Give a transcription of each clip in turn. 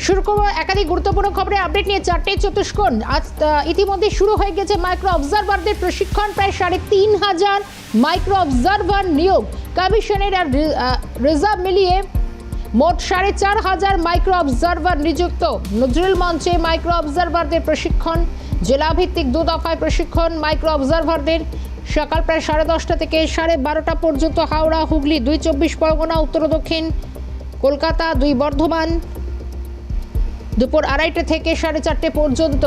শুরু করব একাধিক গুরুত্বপূর্ণ খবরে আপডেট নিয়ে 4টে চতুষ্কোণ। আজ ইতিমধ্যে শুরু হয়ে গেছে মাইক্রো অবজারভারদের প্রশিক্ষণ। প্রায় ৩,৫০০ মাইক্রো অবজারভার নিয়োগ। কমিশনের আর রিজার্ভ মিলিয়ে মোট ৪,৫০০ মাইক্রো অবজারভার নিযুক্ত। নজরুল মঞ্চে মাইক্রো অবজারভারদের প্রশিক্ষণ। জেলাভিত্তিক 2 দফায় প্রশিক্ষণ মাইক্রো অবজারভারদের। সকাল প্রায় 10:30 থেকে 12:30 পর্যন্ত হাওড়া, হুগলি 2 চব্বিশ পরগনা, উত্তর ও দক্ষিণ, কলকাতা 2 বর্ধমান। দুপুর 2:30 থেকে 4:30 পর্যন্ত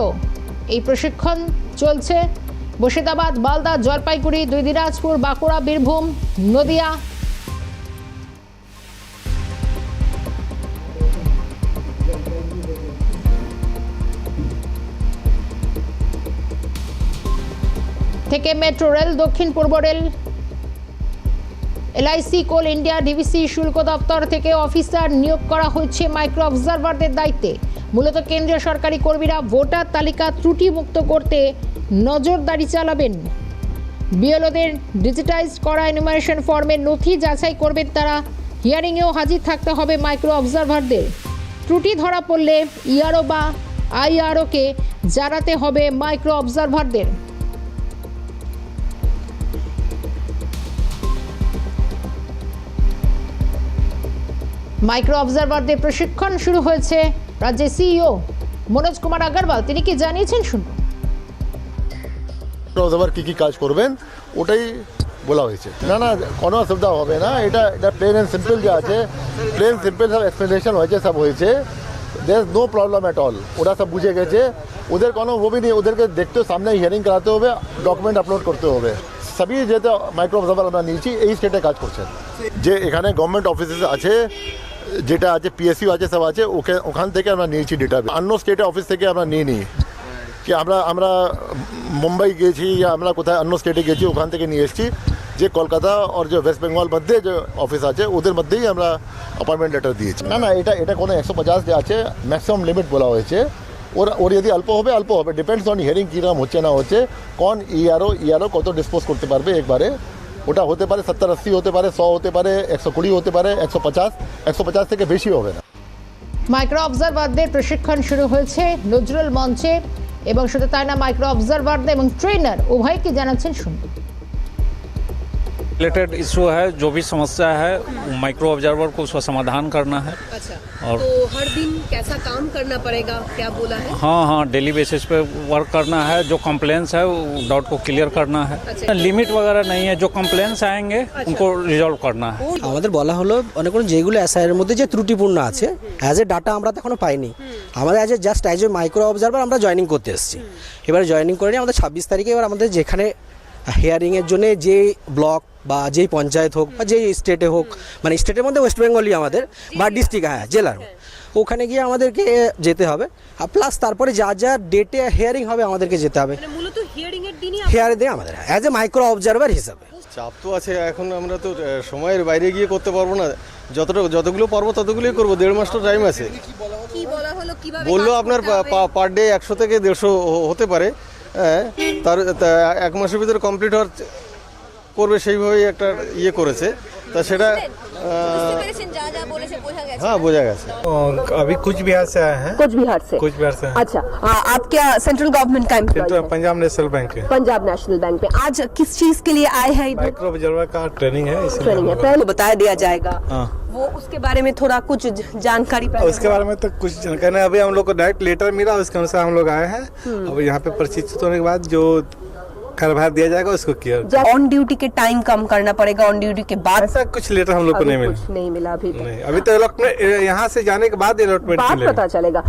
এই প্রশিক্ষণ চলছে। মুর্শিদাবাদ, মালদা, জলপাইগুড়ি, 2 দিনাজপুর, বাঁকুড়া, বীরভূম, নদিয়া। থেকে মেট্রো রেল, দক্ষিণ পূর্ব রেল, এলআইসি, কোল ইন্ডিয়া, ডিভিসি, শুল্ক দপ্তর থেকে অফিসার নিয়োগ করা হচ্ছে মাইক্রো অবজারভারদের দায়িত্বে। মূলত কেন্দ্রীয় সরকারি কর্মীরা ভোটার তালিকা ত্রুটিমুক্ত করতে নজরদারি চালাবেন। বিএলওদের ডিজিটাইজ করা এনুমারেশন ফর্মের নথি যাচাই করবেন তারা। হিয়ারিংয়েও হাজির থাকতে হবে মাইক্রো অবজারভারদের। ত্রুটি ধরা পড়লে ইআরও বা আইআরওকে জানাতে হবে মাইক্রো অবজারভারদের। মাইক্রো অবজারভারদের প্রশিক্ষণ শুরু হয়েছে। রাজ্যের সিইও মনোজ কুমার আগরওয়াল তিনি কি জানিয়েছেন শুনুন। অবজারভার কি কাজ করবেন ওটাই বলা হয়েছে। না না, কোনো অসুবিধা হবে না। এটা প্লেন অ্যান্ড সিম্পল যে আছে, প্লেন সিম্পল সব এক্সপ্লেনেশন হয়েছে, সব হয়েছে। There is no problem at all. ওরা সব বুঝে গেছে। ওদের কোনো ওবি নেই। ওদেরকে দেখতে সামনে হিয়ারিং করাতে হবে, ডকুমেন্ট আপলোড করতে হবে। সবই যেতে মাইক্রো অবজারভার আমরা নিয়েছি, এই স্টেটে কাজ করছেন। যে এখানে গভর্নমেন্ট অফিসেস আছে, যেটা আছে পিএসইউ আছে, সব আছে, ওখান থেকে আমরা নিয়েছি ডেটা। অন্য স্টেটের অফিস থেকে আমরা নিই কি আমরা মুম্বাই গেছি या আমরা কোথায় অন্য স্টেটে গেছি, ওখান থেকে নিয়ে এসেছি। যে কলকাতা আর যে ওয়েস্ট বেঙ্গল মধ্যে যে অফিস আছে ওদের মধ্যেই আমরা অ্যাপয়েন্টমেন্ট লেটার দিয়েছি। না না, এটা কোনো 150 যে আছে ম্যাক্সিমাম লিমিট বলা হয়েছে। ওর যদি অল্প হবে, ডিপেন্ডস অন হিয়ারিং কীরকম হচ্ছে না হচ্ছে, কোন ইআরও কত ডিসপোজ করতে পারবে একবারে। ওটা হতে পারে 70-80 হতে পারে, 100 হতে পারে, 120 হতে পারে, 150 থেকে বেশি হবে না। মাইক্রো অবজারভারদের প্রশিক্ষণ শুরু হয়েছে নজরুল মঞ্চে। এবং শুধু তাই না, মাইক্রো অবজারভারদের এবং ট্রেনার উভয় কি জানাচ্ছেন শুনুন। रिलेटेड इशू है, जो भी समस्या है माइक्रो ऑब्जर्वर को उसका समाधान करना है। अच्छा, और तो हर दिन कैसा काम करना पड़ेगा, क्या बोला है? हाँ, डेली बेसिस पे वर्क करना है। जो कंप्लेंट्स है वो डाउट को क्लियर करना है। अच्छा। लिमिट वगैरह नहीं है, जो कंप्लेंट्स आएंगे उनको रिजॉल्व करना है। আমাদের বলা হলো অনেক যেগুলো এসআইয়ের মধ্যে যে ত্রুটিপূর্ণ আছে অ্যাজ এ ডাটা আমরা তো এখনো পাইনি। আমাদের অ্যাজ এ মাইক্রো অবজারভার আমরা জয়েনিং করতে এসেছি। এবার জয়েনিং করে নিয়ে আমাদের 26 তারিখে এবার আমাদের যেখানে হিয়ারিংয়ের জন্য যে ব্লক বা যেই পঞ্চায়েত হোক বা যেই স্টেটে হোক, মানে স্টেটের মধ্যে ওয়েস্ট বেঙ্গলই আমাদের বা ডিস্ট্রিক্ট, হ্যাঁ জেলার, ওখানে গিয়ে আমাদেরকে যেতে হবে। আর প্লাস তারপরে যা ডেটে হিয়ারিং হবে আমাদেরকে যেতে হবে। মানে মূলত হিয়ারিং এর দিনই হিয়ারিং দিয়ে আমাদের অ্যাজ এ মাইক্রো অবজারভার হিসাবে। চাপ তো আছে। এখন আমরা তো সময়ের বাইরে গিয়ে করতে পারবো না। যতগুলো পারবো ততগুলোই করবো। 1.5 মাস তো টাইম আছে। কি বলা হলো, কিভাবে বললো কাজ আপনার করতে হবে? পার ডে 100 থেকে 150 হতে পারে। হ্যাঁ, তার 1 মাসের ভিতরে কমপ্লিট হওয়ার করবে, সেইভাবেই একটা করেছে। তা সেটা বুঝতে পেরেছেন, যা বলেছে বোঝা গেছে? হ্যাঁ, বোঝা গেছে। अभी कुछ बिहार से आए हैं। कुछ बिहार से। कुछ बिहार से हैं। अच्छा, आप क्या सेंट्रल गवर्नमेंट का एम्प्लॉय तो पंजाब नेशनल बैंक है। पंजाब नेशनल बैंक में आज किस चीज के लिए आए हैं इधर? माइक्रो ऑब्जर्वर का ट्रेनिंग है, इसलिए ट्रेनिंग है, पहले बता दिया जाएगा। हाँ, वो उसके बारे में थोड़ा कुछ जानकारी और उसके बारे में तो कुछ जानकारी नहीं। अभी हम लोग को डायरेक्ट लेटर मिला, उसके अनुसार हम लोग आए हैं। अब यहाँ पे प्रशिक्षित होने के बाद जो कार्यभार दिया जाएगा उसको किया। ऑन ड्यूटी के टाइम कम करना पड़ेगा, ऑन ड्यूटी के बाद ऐसा कुछ लेटर हम लोग को नहीं मिला। कुछ नहीं मिला अभी तक। नहीं, अभी तो अलॉटमेंट यहाँ से जाने के बाद अलॉटमेंट बात मिलेगा। पता चलेगा।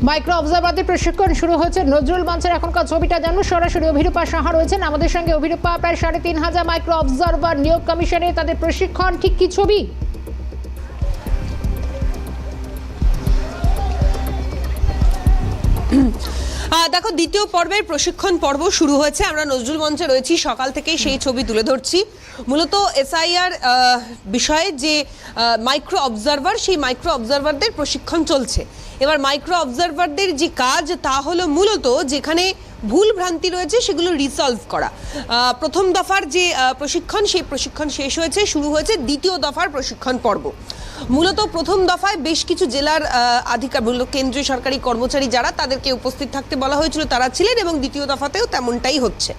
মাইক্রো অবজারভারদের প্রশিক্ষণ শুরু হয়েছে। নজরুল মঞ্চের এখনকার ছবিটা জানুন। সরাসরি অভিরূপা সাহা রয়েছেন আমাদের সঙ্গে। অভিরূপা, প্রায় ৩,৫০০ মাইক্রো অবজারভার নিয়োগ কমিশনে তাদের প্রশিক্ষণ, ঠিক কি ছবি? দেখো, দ্বিতীয় পর্বের প্রশিক্ষণ পর্ব শুরু হয়েছে। আমরা নজরুল মঞ্চে রয়েছি, সকাল থেকেই সেই ছবি তুলে ধরছি। মূলত এসআইআর বিষয়ে যে মাইক্রো অবজারভার, সেই মাইক্রো অবজারভারদের প্রশিক্ষণ চলছে। এবার মাইক্রো অবজারভারদের যে কাজ তা হলো মূলত যেখানে ভুল ভ্রান্তি রয়েছে সেগুলো রিসলভ করা। প্রথম দফার যে প্রশিক্ষণ, সেই প্রশিক্ষণ শেষ হয়েছে, শুরু হয়েছে দ্বিতীয় দফার প্রশিক্ষণ পর্ব। মূলত প্রথম দফায় বেশ কিছু জেলার কেন্দ্রীয় সরকারি কর্মচারী যারা, তাদেরকে উপস্থিত থাকতে বলা হয়েছিল, তারা ছিলেন, এবং দ্বিতীয় দফাতেও তেমনটাই হচ্ছে।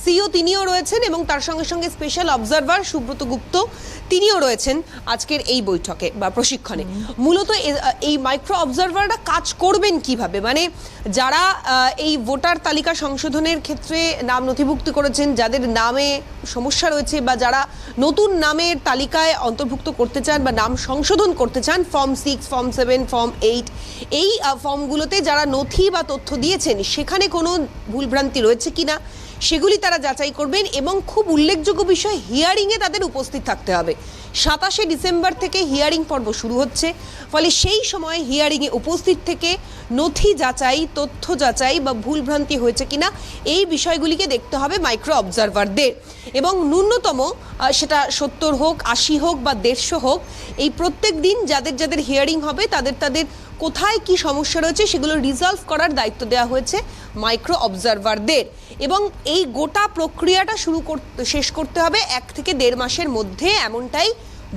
সিইও তিনিও রয়েছেন এবং তার সঙ্গে সঙ্গে স্পেশাল অবজারভার সুব্রত গুপ্ত তিনিও রয়েছেন আজকের এই বৈঠকে বা প্রশিক্ষণে। মূলত এই মাইক্রো অবজারভাররা কাজ করবেন কিভাবে, মানে যারা এই ভোটার তালিকা সংশোধনের ক্ষেত্রে নাম নথিভুক্ত করেছেন, যাদের নামে সমস্যা রয়েছে বা যারা নতুন নামের তালিকায় অন্তর্ভুক্ত করতে চান বা নাম সংশোধন করতে চান, ফর্ম 6, ফর্ম 7, ফর্ম 8, এই ফর্মগুলোতে যারা নথি বা তথ্য দিয়েছেন সেখানে কোনো ভুলভ্রান্তি রয়েছে কিনা সেগুলি তারা যাচাই করবেন। এবং খুব উল্লেখযোগ্য বিষয়, হিয়ারিংয়ে তাদের উপস্থিত থাকতে হবে। 27শে ডিসেম্বর থেকে হিয়ারিং পর্ব শুরু হচ্ছে, ফলে সেই সময় হিয়ারিংয়ে উপস্থিত থেকে নথি যাচাই, তথ্য যাচাই বা ভুলভ্রান্তি হয়েছে কিনা এই বিষয়গুলিকে দেখতে হবে মাইক্রো অবজারভারদের। এবং ন্যূনতম সেটা 70 হোক, 80 হোক বা 150 হোক, এই প্রত্যেক দিন যাদের যাদের হিয়ারিং হবে তাদের কোথায় কি সমস্যা রয়েছে সেগুলো রিজলভ করার দায়িত্ব দেওয়া হয়েছে মাইক্রো অবজারভারদের। এবং এই গোটা প্রক্রিয়াটা শেষ করতে হবে 1 থেকে 1.5 মাসের মধ্যে, এমনটাই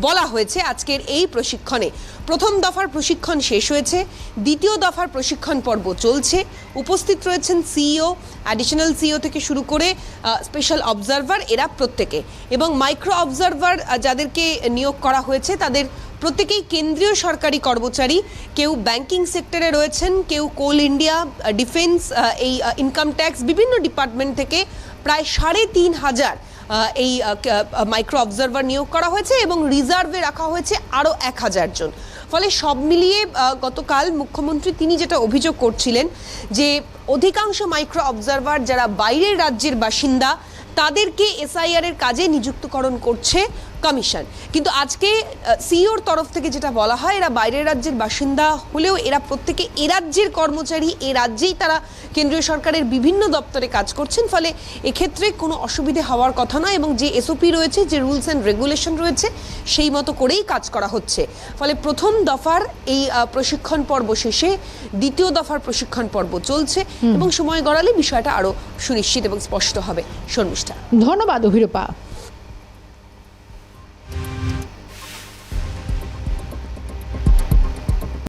বলা হয়েছে আজকের এই প্রশিক্ষণে। প্রথম দফার প্রশিক্ষণ শেষ হয়েছে, দ্বিতীয় দফার প্রশিক্ষণ পর্ব চলছে। উপস্থিত রয়েছেন সিইও, অ্যাডিশনাল সিইও থেকে শুরু করে স্পেশাল অবজারভার, এরা প্রত্যেকে। এবং মাইক্রো অবজারভার যাদেরকে নিয়োগ করা হয়েছে তাদের প্রত্যেকেই কেন্দ্রীয় সরকারি কর্মচারী। কেউ ব্যাংকিং সেক্টরে রয়েছেন, কেউ কোল ইন্ডিয়া, ডিফেন্স, এই ইনকাম ট্যাক্স, বিভিন্ন ডিপার্টমেন্ট থেকে প্রায় 3,500 এই মাইক্রো অবজারভার নিয়োগ করা হয়েছে এবং রিজার্ভে রাখা হয়েছে আরও 1,000 জন। ফলে সব মিলিয়ে গতকাল মুখ্যমন্ত্রী তিনি যেটা অভিযোগ করছিলেন যে অধিকাংশ মাইক্রো অবজারভার যারা বাইরের রাজ্যের বাসিন্দা তাদেরকে এসআইআর এর কাজে নিযুক্তকরণ করছে কমিশন। কিন্তু আজকে সিইওর তরফ থেকে যেটা বলা হয়, এরা বাইরের রাজ্যের বাসিন্দা হলেও এরা প্রত্যেকে এ রাজ্যের কর্মচারী, এ রাজ্যেই তারা কেন্দ্রীয় সরকারের বিভিন্ন দপ্তরে কাজ করছেন। ফলে এক্ষেত্রে কোনো অসুবিধে হওয়ার কথা নয় এবং যে এসওপি রয়েছে, যে রুলস অ্যান্ড রেগুলেশন রয়েছে, সেই মতো করেই কাজ করা হচ্ছে। ফলে প্রথম দফার এই প্রশিক্ষণ পর্ব শেষে দ্বিতীয় দফার প্রশিক্ষণ পর্ব চলছে এবং সময় গড়ালে বিষয়টা আরও সুনিশ্চিত এবং স্পষ্ট হবে। শর্মিষ্ঠা, ধন্যবাদ অভিরূপা।